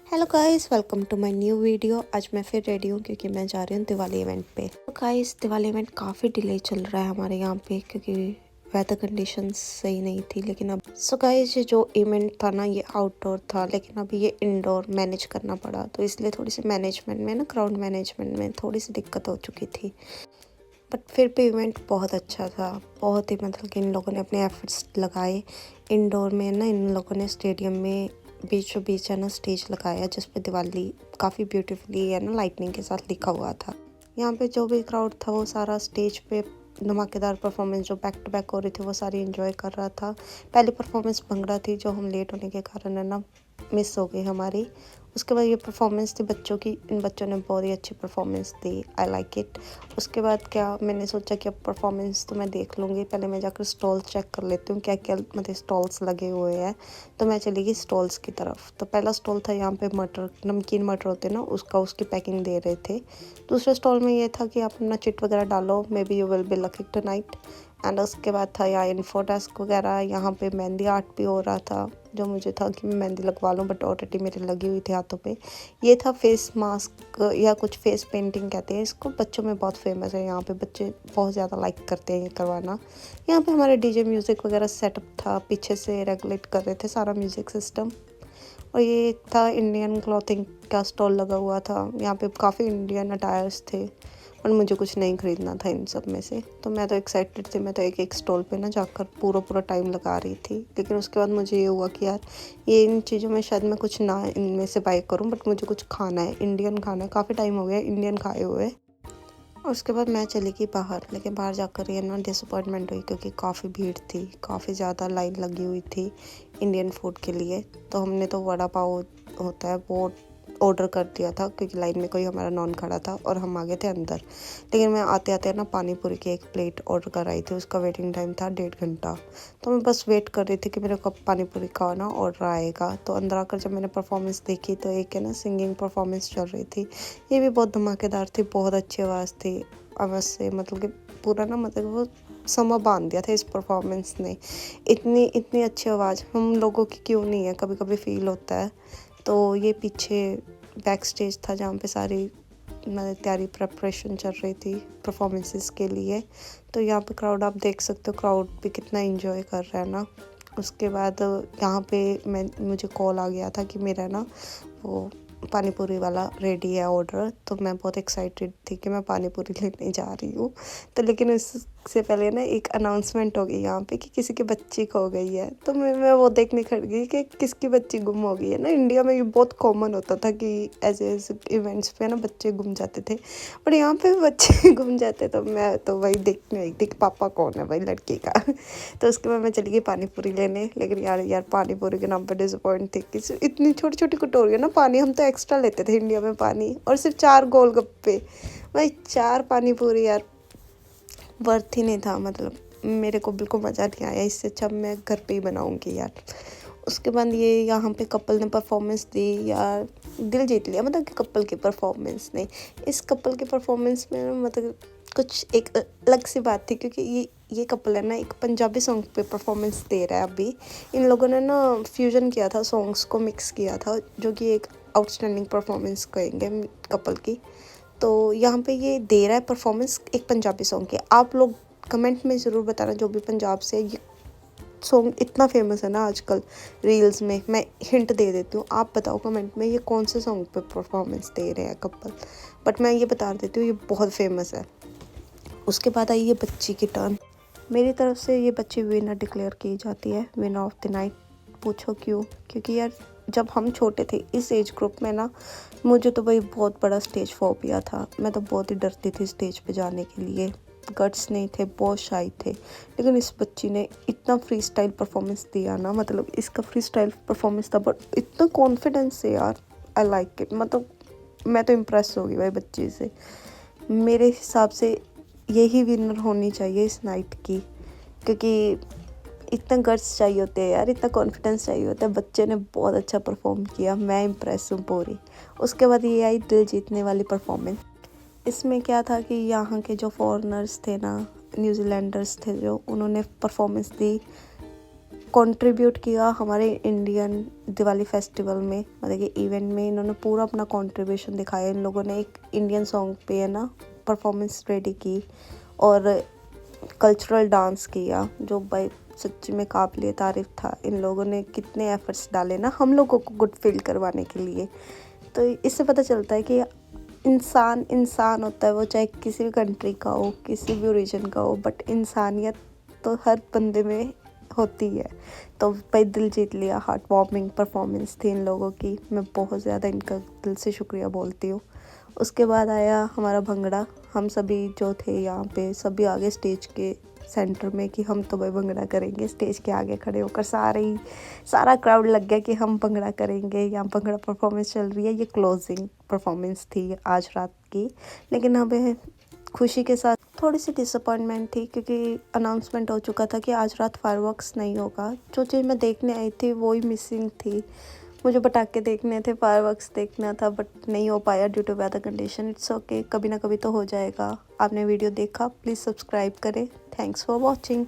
Hello guys, welcome to my new video. आज मैं फिर रेडी हूँ क्योंकि मैं जा रही हूँ दिवाली इवेंट पे। तो गाइस, दिवाली इवेंट काफ़ी डिले चल रहा है हमारे यहाँ पे क्योंकि वेदर कंडीशंस सही नहीं थी। लेकिन अब गाइस, ये जो इवेंट था ना, ये आउटडोर था, लेकिन अभी ये इंडोर मैनेज करना पड़ा। तो इसलिए थोड़ी सी मैनेजमेंट में ना, क्राउड मैनेजमेंट में थोड़ी सी दिक्कत हो चुकी थी। बट फिर भी इवेंट बहुत अच्छा था, बहुत ही मतलब कि इन लोगों ने अपने एफर्ट्स लगाए। इंडोर में ना इन लोगों ने स्टेडियम में बीचों बीच है ना स्टेज लगाया, जिस पे दिवाली काफ़ी ब्यूटीफुली है ना लाइटनिंग के साथ लिखा हुआ था। यहाँ पे जो भी क्राउड था वो सारा स्टेज पे धमाकेदार परफॉर्मेंस जो बैक टू बैक हो रही थी वो सारी एंजॉय कर रहा था। पहली परफॉर्मेंस भंगड़ा थी, जो हम लेट होने के कारण है ना मिस हो गई हमारी। उसके बाद ये परफॉर्मेंस थी बच्चों की। इन बच्चों ने बहुत ही अच्छी performance the, I like it. उसके बाद क्या मैंने सोचा कि अब परफॉर्मेंस तो मैं देख लूँगी, पहले मैं जाकर स्टॉल्स चेक कर लेती हूँ क्या क्या मतलब स्टॉल्स लगे हुए हैं। तो मैं चली गई स्टॉल्स की तरफ। तो पहला स्टॉल था, यहाँ पे मटर, नमकीन मटर होते हैं ना, उसकी पैकिंग दे रहे थे। दूसरे स्टॉल में ये था कि आप अपना चिट वगैरह डालो, may be you will be lucky tonight. And उसके बाद था यहाँ इन्फो डेस्क वगैरह। यहाँ पे मेहंदी आर्ट भी हो रहा था, जो मुझे था कि मैं मेहंदी लगवा लूँ, बट ऑलरेडी मेरे लगी हुई थी हाथों पे। ये था फेस मास्क या कुछ फेस पेंटिंग कहते हैं इसको, बच्चों में बहुत फेमस है। यहाँ पे बच्चे बहुत ज़्यादा लाइक करते हैं ये करवाना। यहाँ पे हमारे डीजे म्यूज़िक वगैरह सेटअप था, पीछे से रेगुलेट कर रहे थे सारा म्यूज़िक सिस्टम। और ये था इंडियन क्लॉथिंग का स्टॉल लगा हुआ था। यहाँ पे काफ़ी इंडियन अटायर्स थे, और मुझे कुछ नहीं खरीदना था इन सब में से। तो मैं तो एक्साइटेड थी, मैं तो एक एक स्टॉल पे ना जाकर पूरा टाइम लगा रही थी। लेकिन उसके बाद मुझे ये हुआ कि यार ये इन चीज़ों में शायद मैं कुछ ना इनमें से बाय करूं, बट मुझे कुछ खाना है, इंडियन खाना है। काफ़ी टाइम हो गया इंडियन खाए हुए। और उसके बाद मैं चली गई बाहर, लेकिन बाहर जाकर ये ना डिसअपॉइंटमेंट हुई क्योंकि काफ़ी भीड़ थी, काफ़ी ज़्यादा लाइन लगी हुई थी इंडियन फूड के लिए। तो हमने तो वड़ा पाव होता है वो ऑर्डर कर दिया था, क्योंकि लाइन में कोई हमारा नॉन खड़ा था और हम आ गए थे अंदर। लेकिन मैं आते आते ना पानी पूरी की एक प्लेट ऑर्डर कर आई थी, उसका वेटिंग टाइम था 1.5 घंटा। तो मैं बस वेट कर रही थी कि मेरे कब पानी पूरी का ना ऑर्डर आएगा। तो अंदर आकर जब मैंने परफॉर्मेंस देखी तो एक है ना सिंगिंग परफॉर्मेंस चल रही थी। ये भी बहुत धमाकेदार थी, बहुत अच्छी आवाज़ थी। आवाज़ से मतलब कि पूरा ना मतलब वो समा बांध दिया था इस परफॉर्मेंस ने। इतनी इतनी अच्छी आवाज़ हम लोगों की क्यों नहीं है, कभी कभी फील होता है। तो ये पीछे बैक स्टेज था, जहाँ पे सारी मतलब तैयारी प्रेपरेशन चल रही थी परफॉर्मेंसेस के लिए। तो यहाँ पे क्राउड आप देख सकते हो, क्राउड भी कितना एंजॉय कर रहा है ना। उसके बाद यहाँ पे मुझे कॉल आ गया था कि मेरा ना वो पानी पूरी वाला रेडी है ऑर्डर। तो मैं बहुत एक्साइटेड थी कि मैं पानी पूरी लेने जा रही हूँ। तो लेकिन इससे पहले ना एक अनाउंसमेंट हो गई यहाँ पे कि किसी की बच्ची खो गई है। तो मैं वो देखने खड़ गई कि किसकी बच्ची गुम हो गई है ना। इंडिया में ये बहुत कॉमन होता था कि ऐसे ऐसे इवेंट्स पे ना बच्चे गुम जाते थे, पर यहाँ पे बच्चे गुम जाते। तो मैं तो वही देखने आई थी कि पापा कौन है भाई लड़की का। तो उसके बाद मैं चली गई पानी पूरी लेने। लेकिन यार पानी पूरी के नाम पर डिसअपॉइंट थी कि इतनी छोटी छोटी कटोरियाँ ना पानी, हम तो एक्स्ट्रा लेते थे इंडिया में पानी, और सिर्फ 4 गोलगप्पे। भाई 4 पानी पूरी यार वर्थ ही नहीं था। मतलब मेरे को बिल्कुल मज़ा नहीं आया। इससे अच्छा मैं घर पे ही बनाऊंगी यार। उसके बाद ये यहाँ पे कपल ने परफॉर्मेंस दी यार, दिल जीत लिया। मतलब कि कपल की परफॉर्मेंस ने, इस कपल की परफॉर्मेंस में मतलब कुछ एक अलग सी बात थी, क्योंकि ये कपल है ना एक पंजाबी सॉन्ग पे परफॉर्मेंस दे रहा है अभी। इन लोगों ने ना फ्यूजन किया था, सॉन्ग्स को मिक्स किया था, जो कि एक आउटस्टैंडिंग परफॉर्मेंस कहेंगे कपल की। तो यहाँ पे ये दे रहा है परफॉर्मेंस एक पंजाबी सॉन्ग की। आप लोग कमेंट में ज़रूर बताना जो भी पंजाब से। ये सॉन्ग इतना फेमस है ना आजकल रील्स में। मैं हिंट दे देती हूँ, आप बताओ कमेंट में ये कौन से सॉन्ग पे परफॉर्मेंस दे रहे हैं कपल। बट मैं ये बता देती हूँ ये बहुत फेमस है। उसके बाद आई ये बच्ची की टर्न। मेरी तरफ से ये बच्ची विनर डिक्लेयर की जाती है, विनर ऑफ द नाइट। पूछो क्यों? क्योंकि यार जब हम छोटे थे इस एज ग्रुप में ना, मुझे तो भाई बहुत बड़ा स्टेज फोबिया था। मैं तो बहुत ही डरती थी स्टेज पे जाने के लिए, गट्स नहीं थे, बहुत शाई थे। लेकिन इस बच्ची ने इतना फ्री स्टाइल परफॉर्मेंस दिया ना, मतलब इसका फ्री स्टाइल परफॉर्मेंस था बट इतना कॉन्फिडेंस से यार, आई लाइक इट। मतलब मैं तो इम्प्रेस हो गई भाई बच्ची से। मेरे हिसाब से यही विनर होनी चाहिए इस नाइट की, क्योंकि इतना गट्स चाहिए होते हैं यार, इतना कॉन्फिडेंस चाहिए होता है। बच्चे ने बहुत अच्छा परफॉर्म किया, मैं इम्प्रेस हूँ पूरी। उसके बाद ये आई दिल जीतने वाली परफॉर्मेंस। इसमें क्या था कि यहाँ के जो फॉरेनर्स थे ना, न्यूजीलैंडर्स थे जो, उन्होंने परफॉर्मेंस दी कंट्रीब्यूट किया हमारे इंडियन दिवाली फेस्टिवल में, मतलब कि इवेंट में इन्होंने पूरा अपना कंट्रीब्यूशन दिखाया। इन लोगों ने एक इंडियन सॉन्ग पे है ना परफॉर्मेंस रेडी की और कल्चरल डांस किया, जो भाई सच्ची में काबिले तारीफ था। इन लोगों ने कितने एफर्ट्स डाले ना हम लोगों को गुड फील करवाने के लिए। तो इससे पता चलता है कि इंसान इंसान होता है, वो चाहे किसी भी कंट्री का हो, किसी भी ओरिजिन का हो, बट इंसानियत तो हर बंदे में होती है। तो भाई दिल जीत लिया। हार्ट वार्मिंग परफॉर्मेंस थी इन लोगों की, मैं बहुत ज़्यादा इनका दिल से शुक्रिया बोलती हूँ। उसके बाद आया हमारा भंगड़ा। हम सभी जो थे यहाँ पे सभी आगे स्टेज के सेंटर में कि हम तो भाई भंगड़ा करेंगे। स्टेज के आगे खड़े होकर सारा क्राउड लग गया कि हम भंगड़ा करेंगे। यहाँ भंगड़ा परफॉर्मेंस चल रही है। ये क्लोजिंग परफॉर्मेंस थी आज रात की, लेकिन हमें खुशी के साथ थोड़ी सी डिसअपॉइंटमेंट थी क्योंकि अनाउंसमेंट हो चुका था कि आज रात फायरवर्क्स नहीं होगा। जो चीज़ मैं देखने आई थी वो ही मिसिंग थी। मुझे पटाखे देखने थे, फायरवर्क्स देखना था, बट नहीं हो पाया due to weather condition. It's okay, कभी ना कभी तो हो जाएगा। आपने वीडियो देखा, प्लीज़ सब्सक्राइब करें। Thanks for watching.